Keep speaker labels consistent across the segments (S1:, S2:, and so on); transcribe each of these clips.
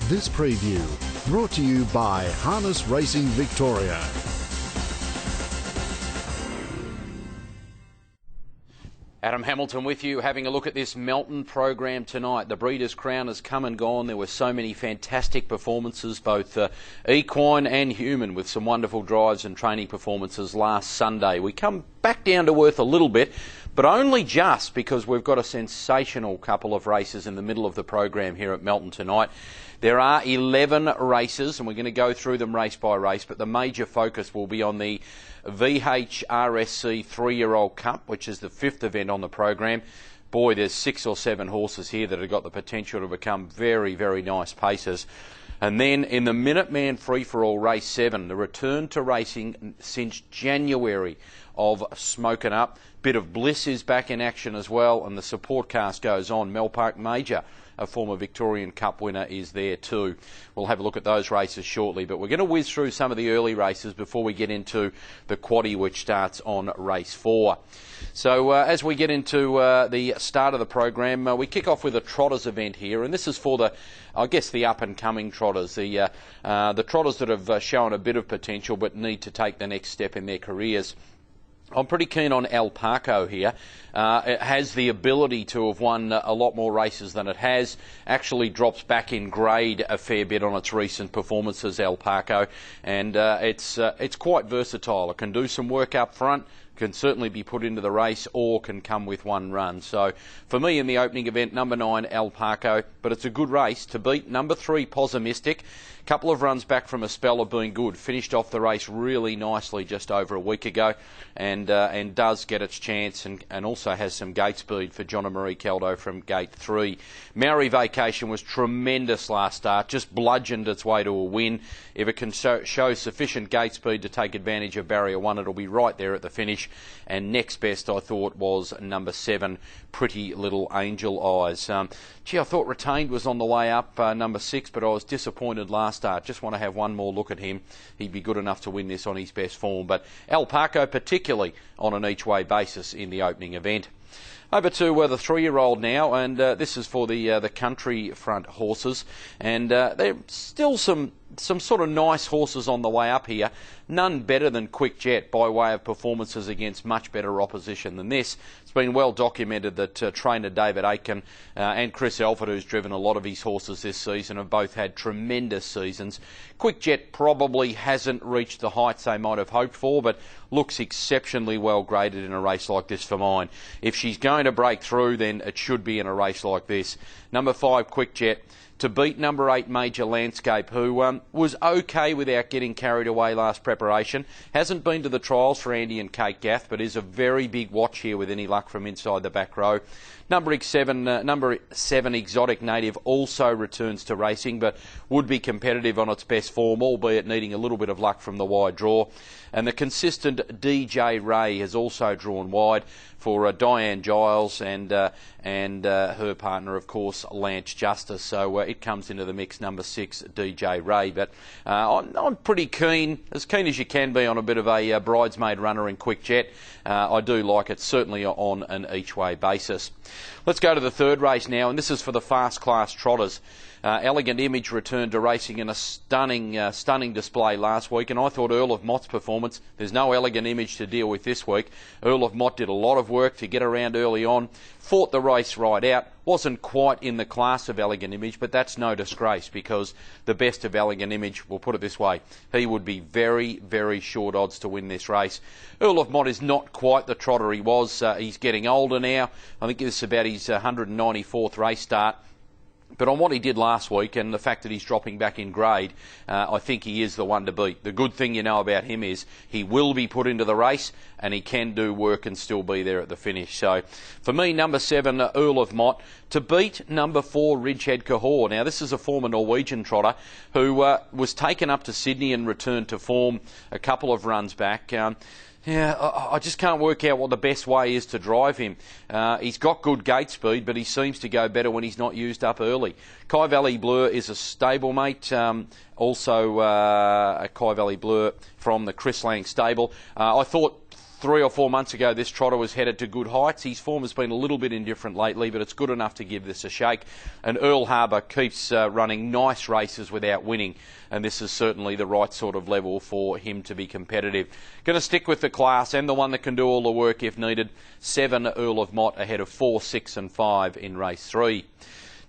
S1: This preview brought to you by Harness Racing Victoria.
S2: Adam Hamilton with you, having a look at this Melton program tonight. The Breeders' Crown has come and gone. There were so many fantastic performances, both equine and human, with some wonderful drives and training performances last Sunday. We come back down to earth a little bit, but only just because we've got a sensational couple of races in the middle of the program here at Melton tonight. There are 11 races, and we're going to go through them race by race, but the major focus will be on the VHRSC 3-year-old Cup, which is the 5th event on the program. Boy, there's 6 or 7 horses here that have got the potential to become very, very nice paces. And then in the Minuteman Free-for-All Race 7, the return to racing since January of Smokin' Up. Bit of Bliss is back in action as well, and the support cast goes on. Melpark Major, a former Victorian Cup winner, is there too. We'll have a look at those races shortly, but we're going to whiz through some of the early races before we get into the quaddie, which starts on race 4. So as we get into the start of the program, we kick off with a trotters event here, and this is for the, I guess, the up-and-coming trotters, the trotters that have shown a bit of potential but need to take the next step in their careers. I'm pretty keen on Alpaco here. It has the ability to have won a lot more races than it has. Actually drops back in grade a fair bit on its recent performances, Alpaco, and it's quite versatile. It can do some work up front, can certainly be put into the race, or can come with one run. So for me in the opening event, number 9 Alpaco, but it's a good race to beat. Number 3 Posimistic, couple of runs back from a spell of being good, finished off the race really nicely just over a week ago, and does get its chance, and also has some gate speed for John and Marie Caldo from gate 3. Maori Vacation was tremendous last start, just bludgeoned its way to a win. If it can show sufficient gate speed to take advantage of barrier 1, it'll be right there at the finish. And next best, I thought, was number 7 Pretty Little Angel Eyes. I thought Retained was on the way up, number 6, but I was disappointed last start. Just want to have one more look at him. He'd be good enough to win this on his best form. But Alpaco particularly on an each-way basis in the opening event. Over to the 3-year-old now, and this is for the country front horses, and there's still some sort of nice horses on the way up here. None better than Quick Jet by way of performances against much better opposition than this. It's been well documented that trainer David Aitken and Chris Elford, who's driven a lot of his horses this season, have both had tremendous seasons. Quick Jet probably hasn't reached the heights they might have hoped for, but looks exceptionally well graded in a race like this for mine. If she's going to break through, then it should be in a race like this. Number 5 Quick Jet to beat number 8 Major Landscape, who was okay without getting carried away last preparation. Hasn't been to the trials for Andy and Kate Gath, but is a very big watch here with any luck from inside the back row. Number 7 Exotic Native also returns to racing, but would be competitive on its best form, albeit needing a little bit of luck from the wide draw. And the consistent DJ Ray has also drawn wide for Diane Giles and her partner, of course, Lance Justice. So it comes into the mix, number 6 DJ Ray. But I'm pretty keen, as keen as you can be, on a bit of a bridesmaid runner in Quick Jet. I do like it, certainly on an each-way basis. Let's go to the 3rd race now, and this is for the fast class trotters. Elegant Image returned to racing in a stunning display last week, and I thought Earl of Mott's performance, there's no Elegant Image to deal with this week. Earl of Mott did a lot of work to get around early on, fought the race right out, wasn't quite in the class of Elegant Image, but that's no disgrace, because the best of Elegant Image, we'll put it this way, he would be very, very short odds to win this race. Earl of Mott is not quite the trotter he was. He's getting older now. I think this is about his 194th race start. But on what he did last week and the fact that he's dropping back in grade, I think he is the one to beat. The good thing you know about him is he will be put into the race and he can do work and still be there at the finish. So for me, number 7, Earl of Mott, to beat number 4, Ridgehead Cahor. Now this is a former Norwegian trotter who was taken up to Sydney and returned to form a couple of runs back. Yeah, I just can't work out what the best way is to drive him. He's got good gate speed, but he seems to go better when he's not used up early. Kai Valley Blur is a stablemate, also a Kai Valley Blur from the Chris Lang stable. I thought 3 or 4 months ago, this trotter was headed to good heights. His form has been a little bit indifferent lately, but it's good enough to give this a shake. And Earl Harbour keeps running nice races without winning, and this is certainly the right sort of level for him to be competitive. Going to stick with the class and the one that can do all the work if needed. 7 Earl of Mott ahead of 4, 6 and 5 in race 3.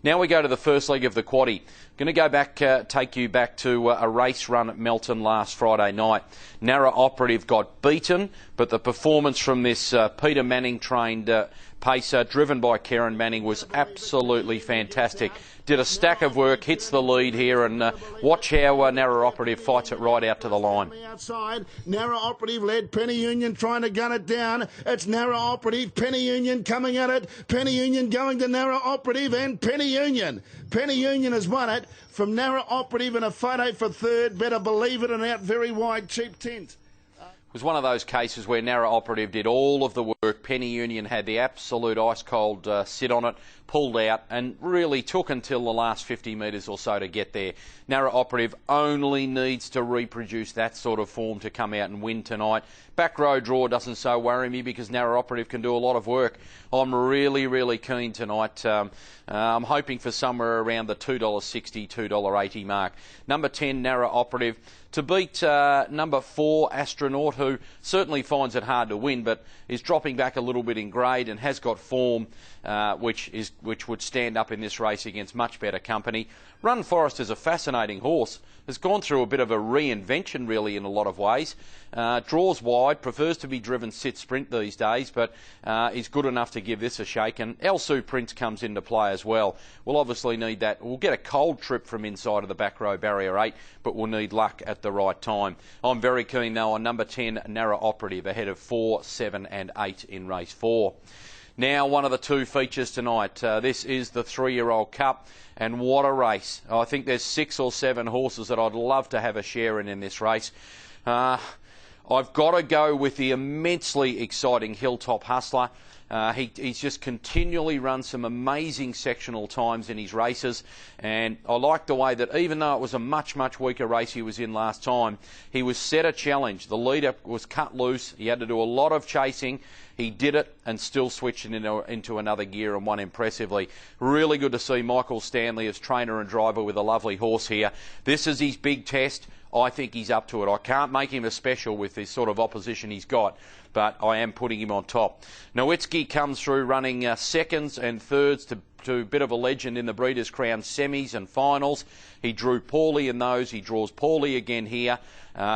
S2: Now we go to the first leg of the quaddie. Going to go back, take you back to a race run at Melton last Friday night. Narra Operative got beaten, but the performance from this Peter Manning trained pacer, driven by Karen Manning, was absolutely fantastic. Did a stack of work, hits the lead here, and watch how Narra Operative fights it right out to the line.
S3: Outside, Narra Operative led Penny Union trying to gun it down. It's Narra Operative, Penny Union coming at it. Penny Union going to Narra Operative and Penny Union. Penny Union has won it from Narra Operative in a photo for third. Better believe it, and out very wide, cheap tint.
S2: It was one of those cases where Narra Operative did all of the work. Penny Union had the absolute ice-cold sit on it, pulled out, and really took until the last 50 metres or so to get there. Narra Operative only needs to reproduce that sort of form to come out and win tonight. Back row draw doesn't so worry me because Narra Operative can do a lot of work. I'm really keen tonight. I'm hoping for somewhere around the $2.60, $2.80 mark. Number 10, Narra Operative, to beat number 4, Astronaut, who certainly finds it hard to win, but is dropping back a little bit in grade and has got form, which would stand up in this race against much better company. Run Forest is a fascinating horse. Has gone through a bit of a reinvention, really, in a lot of ways. Draws wide, prefers to be driven sit-sprint these days, but is good enough to give this a shake. And Elsu Prince comes into play as well. We'll obviously need that. We'll get a cold trip from inside of the back row, barrier 8, but we'll need luck at the right time. I'm very keen, though, on number 10, Narra Operative, ahead of 4, 7 and 8 in race 4. Now, one of the 2 features tonight. This is the 3-year-old Cup, and what a race. I think there's 6 or 7 horses that I'd love to have a share in this race. I've got to go with the immensely exciting Hilltop Hustler. He's just continually run some amazing sectional times in his races, and I like the way that even though it was a much weaker race he was in last time, he was set a challenge. The leader was cut loose. He had to do a lot of chasing. He did it and still switched it into another gear and won impressively. Really good to see Michael Stanley as trainer and driver with a lovely horse here. This is his big test. I think he's up to it. I can't make him a special with this sort of opposition he's got, but I am putting him on top. Nowitzki comes through running seconds and thirds to a bit of a legend in the Breeders' Crown semis and finals. He drew poorly in those. He draws poorly again here.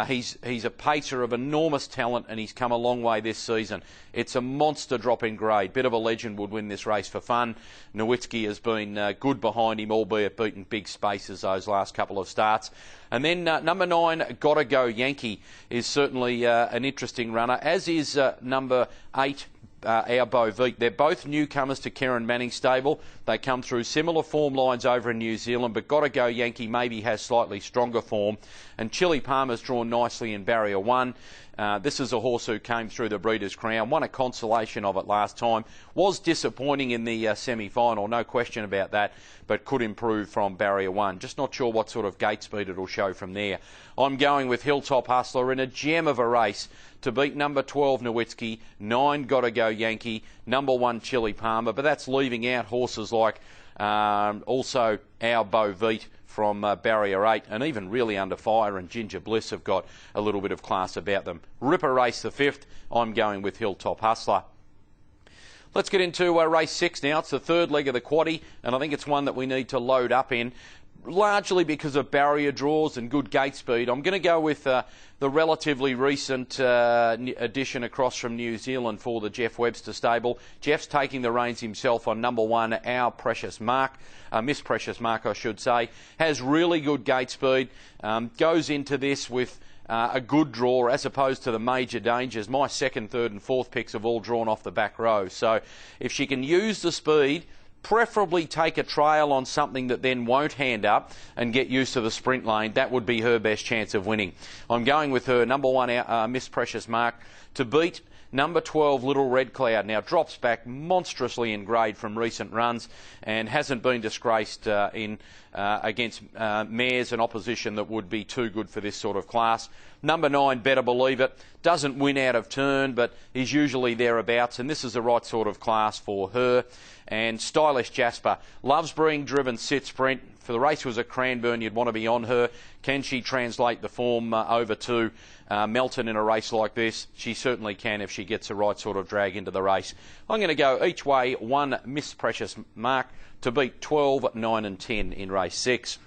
S2: He's a pacer of enormous talent, and he's come a long way this season. It's a monster drop in grade. Bit of a legend would win this race for fun. Nowitzki has been good behind him, albeit beaten big spaces those last couple of starts. And then number 9, Gotta Go Yankee, is certainly an interesting runner, as is number 8, our Beau Vite. They're both newcomers to Karen Manning's stable. They come through similar form lines over in New Zealand, but Gotta Go Yankee maybe has slightly stronger form. And Chili Palmer's drawn nicely in barrier 1. This is a horse who came through the Breeders' Crown, won a consolation of it last time, was disappointing in the semi-final, no question about that, but could improve from barrier 1. Just not sure what sort of gate speed it'll show from there. I'm going with Hilltop Hustler in a gem of a race to beat number 12 Nowitzki, 9 Gotta Go Yankee, number 1 Chili Palmer, but that's leaving out horses like also our Beau Vite from barrier 8, and even Really Under Fire and Ginger Bliss have got a little bit of class about them. Ripper Race the 5th, I'm going with Hilltop Hustler. Let's get into race 6 now. It's the 3rd leg of the quaddie, and I think it's one that we need to load up in, largely because of barrier draws and good gate speed. I'm going to go with the relatively recent addition across from New Zealand for the Jeff Webster stable. Jeff's taking the reins himself on number 1, Our Precious Mark. Miss Precious Mark, I should say. Has really good gate speed. Goes into this with a good draw as opposed to the major dangers. My 2nd, 3rd and 4th picks have all drawn off the back row. So if she can use the speed, preferably take a trail on something that then won't hand up and get used to the sprint lane, that would be her best chance of winning. I'm going with her, number 1, Miss Precious Mark, to beat Number 12, Little Red Cloud, now drops back monstrously in grade from recent runs and hasn't been disgraced against mares and opposition that would be too good for this sort of class. Number 9, Better Believe It, doesn't win out of turn, but is usually thereabouts, and this is the right sort of class for her. And Stylish Jasper, loves being driven sit sprint. For the race was at Cranbourne, you'd want to be on her. Can she translate the form over to Melton in a race like this? She certainly can if she gets the right sort of drag into the race. I'm going to go each way, 1 Miss Precious mark to beat 12, 9 and 10 in race 6.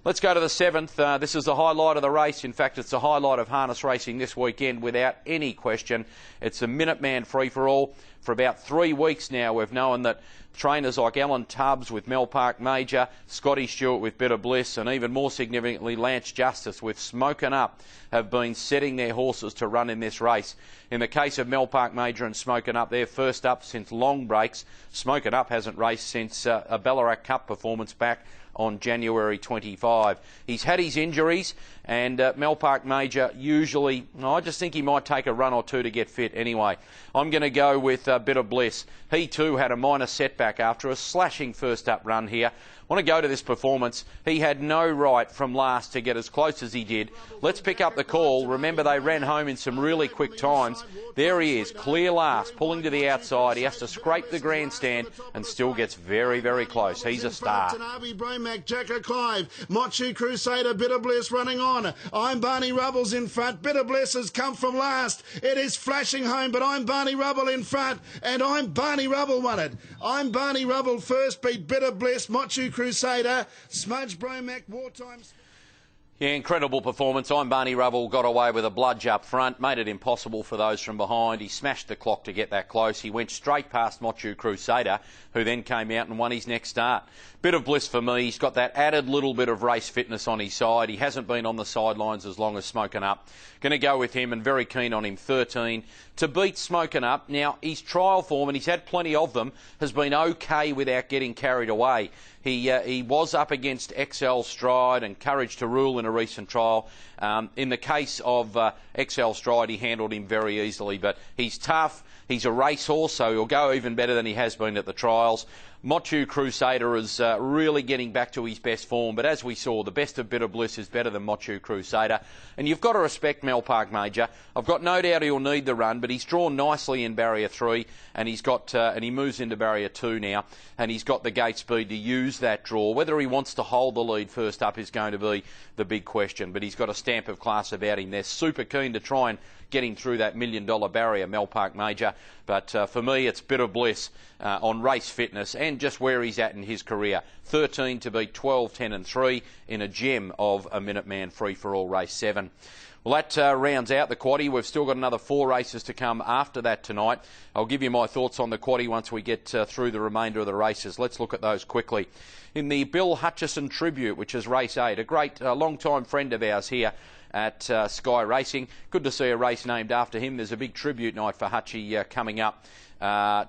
S2: Let's go to the 7th. This is the highlight of the race. In fact, it's the highlight of harness racing this weekend without any question. It's a Minuteman free-for-all. For about 3 weeks now, we've known that trainers like Alan Tubbs with Mel Park Major, Scotty Stewart with Bitter Bliss, and even more significantly Lance Justice with Smokin' Up have been setting their horses to run in this race. In the case of Mel Park Major and Smokin' Up, they're first up since long breaks. Smokin' Up hasn't raced since a Ballarat Cup performance back on January 25. He's had his injuries, and Mel Park Major usually, I just think he might take a run or two to get fit anyway. I'm going to go with Bitter Bliss. He too had a minor setback after a slashing first up run here. I want to go to this performance. He had no right from last to get as close as he did. Let's pick up the call. Remember, they ran home in some really quick times. There he is, clear last, pulling to the outside. He has to scrape the grandstand and still gets very, very close. He's a star.
S3: Jacker Clive, Mochu Crusader, Bitter Bliss running on. I'm Barney Rubbles in front. Bitter Bliss has come from last. It is flashing home, but I'm Barney Rubble in front, and I'm Barney Rubble won it. I'm Barney Rubble first, beat Bitter Bliss, Mochu Crusader, Smudge Bromac, Wartime.
S2: Yeah, incredible performance. I'm Barney Rubble, got away with a bludge up front, made it impossible for those from behind. He smashed the clock to get that close. He went straight past Mochu Crusader, who then came out and won his next start. Bit of bliss for me. He's got that added little bit of race fitness on his side. He hasn't been on the sidelines as long as Smokin' Up. Going to go with him and very keen on him, 13. To beat Smokin' Up. Now, his trial form, and he's had plenty of them, has been okay without getting carried away. He was up against XL Stride and Courage to Rule in a recent trial. In the case of XL Stride, he handled him very easily, but he's tough. He's a racehorse, so he'll go even better than he has been at the trials. Mochu Crusader is really getting back to his best form, but as we saw, the best of Bitter Bliss is better than Mochu Crusader. And you've got to respect Mel Park Major. I've got no doubt he'll need the run, but he's drawn nicely in barrier 3, and he's got and he moves into barrier 2 now, and he's got the gate speed to use that draw. Whether he wants to hold the lead first up is going to be the big question, but he's got a stamp of class about him. They're super keen to try and get him through that $1 million barrier, Mel Park Major. But for me, it's Bitter Bliss on race fitness and just where he's at in his career. 13 to beat 12, 10 and 3 in a gem of a Minuteman free-for-all race 7. Well, that rounds out the quaddie. We've still got another 4 races to come after that tonight. I'll give you my thoughts on the quaddie once we get through the remainder of the races. Let's look at those quickly. In the Bill Hutchison Tribute, which is race 8, a great long-time friend of ours here at Sky Racing. Good to see a race named after him. There's a big tribute night for Hutchie coming up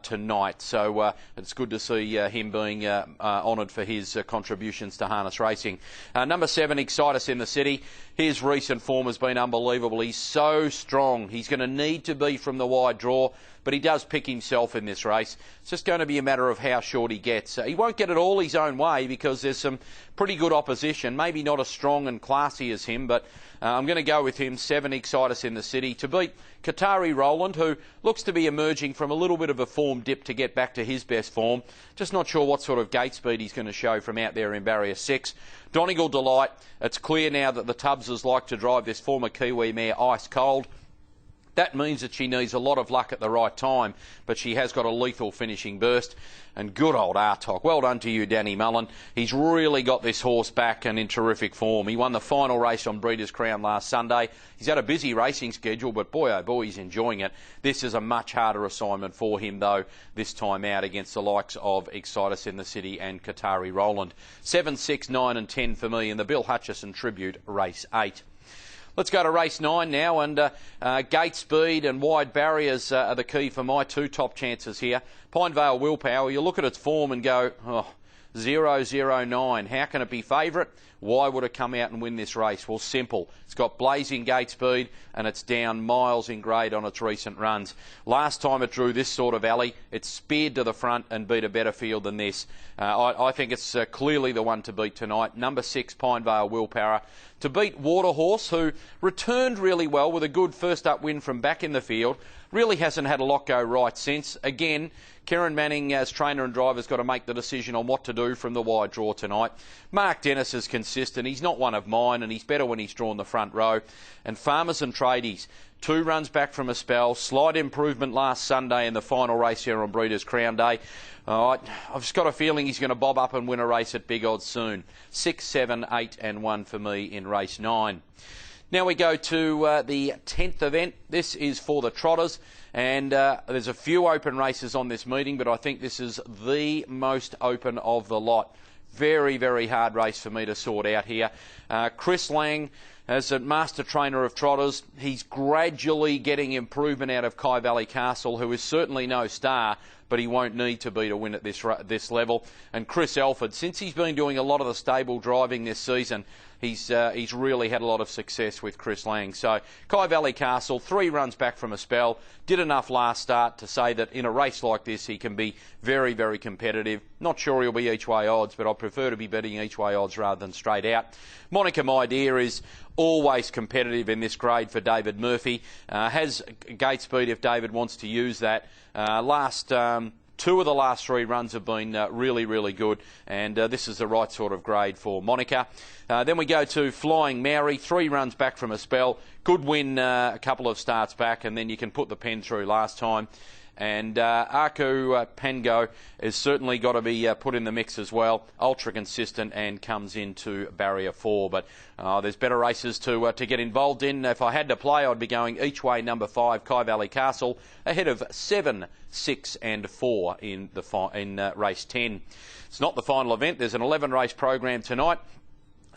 S2: tonight, so it's good to see him being honoured for his contributions to harness racing. Number 7, Excite Us in the City. His recent form has been unbelievable. He's so strong. He's going to need to be from the wide draw, but he does pick himself in this race. It's just going to be a matter of how short he gets. He won't get it all his own way because there's some pretty good opposition, maybe not as strong and classy as him, but I'm going to go with him, 7, Excite Us in the City, to beat Qatari Roland, who looks to be emerging from a little bit of a form dip to get back to his best form. Just not sure what sort of gate speed he's going to show from out there in barrier 6. Donegal Delight, it's clear now that the Tubbses like to drive this former Kiwi mare ice cold. That means that she needs a lot of luck at the right time, but she has got a lethal finishing burst. And good old Artok. Well done to you, Danny Mullen. He's really got this horse back and in terrific form. He won the final race on Breeders' Crown last Sunday. He's had a busy racing schedule, but boy, oh boy, he's enjoying it. This is a much harder assignment for him, though, this time out against the likes of Excite Us in the City and Qatari Roland. 7, 6, 9 and 10 for me in the Bill Hutchison Tribute, race 8. Let's go to race 9 now, and gate speed and wide barriers are the key for my 2 top chances here. Pine Vale Willpower, you look at its form and go, oh, 009. How can it be favourite? Why would it come out and win this race? Well, simple. It's got blazing gate speed and it's down miles in grade on its recent runs. Last time it drew this sort of alley, it speared to the front and beat a better field than this. I think it's clearly the one to beat tonight. Number 6, Pinevale Willpower, to beat Waterhorse, who returned really well with a good first up win from back in the field. Really hasn't had a lot go right since. Again, Kieran Manning, as trainer and driver, has got to make the decision on what to do from the wide draw tonight. Mark Dennis is consistent. He's not one of mine, and he's better when he's drawn the front row. And Farmers and Tradies, 2 runs back from a spell. Slight improvement last Sunday in the final race here on Breeders' Crown Day. I've just got a feeling he's going to bob up and win a race at big odds soon. 6, 7, 8 and 1 for me in race 9. Now we go to the 10th event. This is for the trotters, and there's a few open races on this meeting, but I think this is the most open of the lot. Very, very hard race for me to sort out here. Chris Lang, as a master trainer of trotters, he's gradually getting improvement out of Kai Valley Castle, who is certainly no star, but he won't need to be to win at this level. And Chris Alford, since he's been doing a lot of the stable driving this season, he's really had a lot of success with Chris Lang. So Kai Valley Castle, 3 runs back from a spell, did enough last start to say that in a race like this he can be very, very competitive. Not sure he'll be each way odds, but I prefer to be betting each way odds rather than straight out. Monica My Dear is always competitive in this grade for David Murphy. Has gate speed if David wants to use that. 2 of the last 3 runs have been really, really good, and this is the right sort of grade for Monica. Then we go to Flying Maori, 3 runs back from a spell. Good win a couple of starts back, and then you can put the pen through last time. And Aku Pango has certainly got to be put in the mix as well. Ultra consistent and comes into barrier 4. But there's better races to get involved in. If I had to play, I'd be going each way number 5, Kai Valley Castle, ahead of 7, 6 and 4 in race 10. It's not the final event. There's an 11 race program tonight.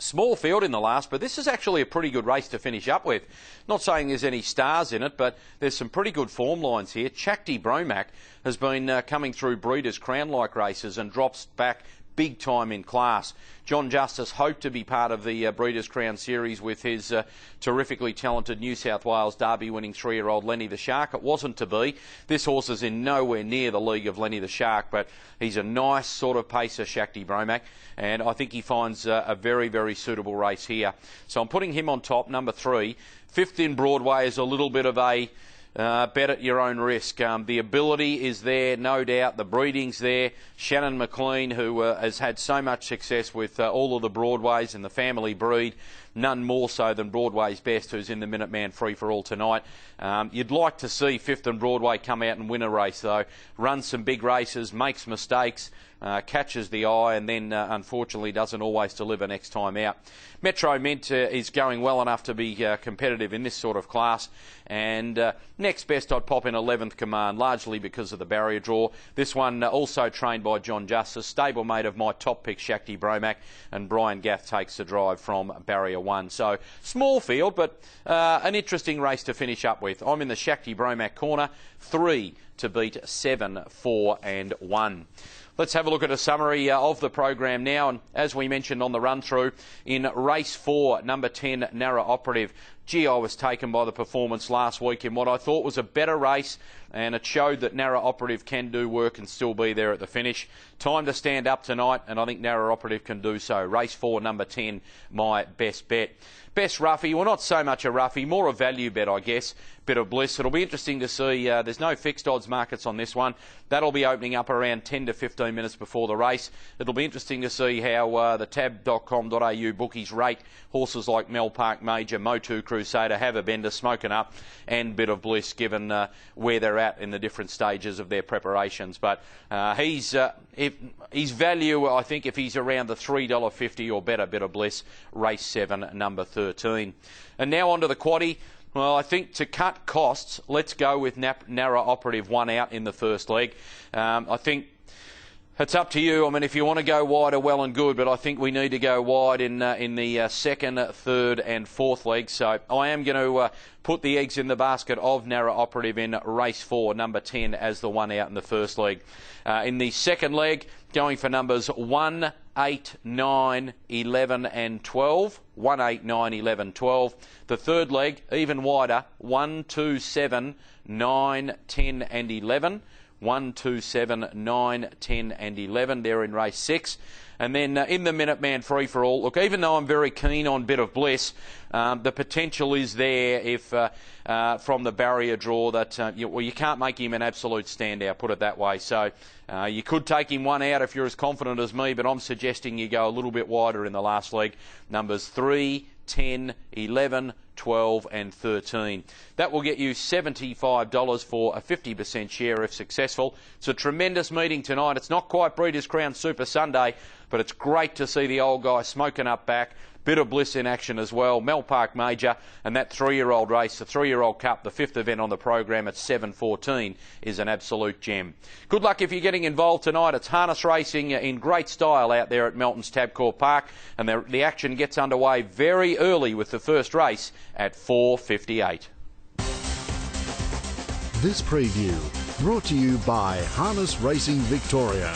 S2: Small field in the last, but this is actually a pretty good race to finish up with. Not saying there's any stars in it, but there's some pretty good form lines here. Chakti Bromac has been coming through Breeders' Crown-like races and drops back big time in class. John Justice hoped to be part of the Breeders' Crown Series with his terrifically talented New South Wales Derby winning 3-year-old Lenny the Shark. It wasn't to be. This horse is in nowhere near the league of Lenny the Shark, but he's a nice sort of pacer, Chakti Bromac, and I think he finds a very, very suitable race here. So I'm putting him on top, number 3. 5th in Broadway is a little bit of a bet at your own risk. The ability is there, no doubt. The breeding's there. Shannon McLean, who has had so much success with all of the Broadways and the family breed, none more so than Broadway's best, who's in the Minuteman Free-for-All tonight. You'd like to see 5th and Broadway come out and win a race, though. Runs some big races, makes mistakes, catches the eye, and then unfortunately doesn't always deliver next time out. Metro Mint is going well enough to be competitive in this sort of class, and next best I'd pop in 11th Command, largely because of the barrier draw. This one also trained by John Justice, stablemate of my top pick Chakti Bromac, and Brian Gath takes the drive from barrier 1. So small field, but an interesting race to finish up with. I'm in the Chakti Bromac corner, 3 to beat 7, 4 and 1. Let's have a look at a summary of the program now, and as we mentioned on the run-through, in race 4, number 10, Narra Operative. Gee, I was taken by the performance last week in what I thought was a better race, and it showed that Narra Operative can do work and still be there at the finish. Time to stand up tonight, and I think Narra Operative can do so. Race 4, number 10, my best bet. Best roughie, well, not so much a roughie, more a value bet, I guess. Bit of bliss. It'll be interesting to see. There's no fixed odds markets on this one. That'll be opening up around 10 to 15 minutes before the race. It'll be interesting to see how the tab.com.au bookies rate horses like Mel Park Major, Motu Crusader, Have a Bender, Smoking Up, and Bit of Bliss, given where they're at in the different stages of their preparations. But his value, I think, if he's around the $3.50 or better, Bit of Bliss, race 7, number 13. And now on to the quaddie. Well, I think to cut costs, let's go with Narra Operative 1 out in the first leg. I think It's up to you. I mean, if you want to go wider, well and good, but I think we need to go wide in the second, third and fourth leg. So I am going to put the eggs in the basket of Narra Operative in race 4, number 10, as the one out in the first leg. In the second leg, going for numbers 1, 8, 9, 11 and 12. 1, 8, 9, 11, 12. The third leg, even wider, 1, 2, 7, 9, 10 and 11. 1, 2, 7, 9, 10 and 11. They're in race 6. And then in the Minuteman free-for-all, look, even though I'm very keen on Bit of Bliss, the potential is there if from the barrier draw that you can't make him an absolute standout, put it that way. So you could take him one out if you're as confident as me, but I'm suggesting you go a little bit wider in the last leg. Numbers 3, 10, 11, 12 and 13. That will get you $75 for a 50% share if successful. It's a tremendous meeting tonight. It's not quite Breeders' Crown Super Sunday, but it's great to see the old guy smoking up back. Bit of Bliss in action as well. Mel Park Major and that 3-year-old race, the 3-year-old Cup, the 5th event on the program at 7:14 is an absolute gem. Good luck if you're getting involved tonight. It's harness racing in great style out there at Melton's Tabcorp Park, and the action gets underway very early with the first race at 4:58.
S1: This preview brought to you by Harness Racing Victoria.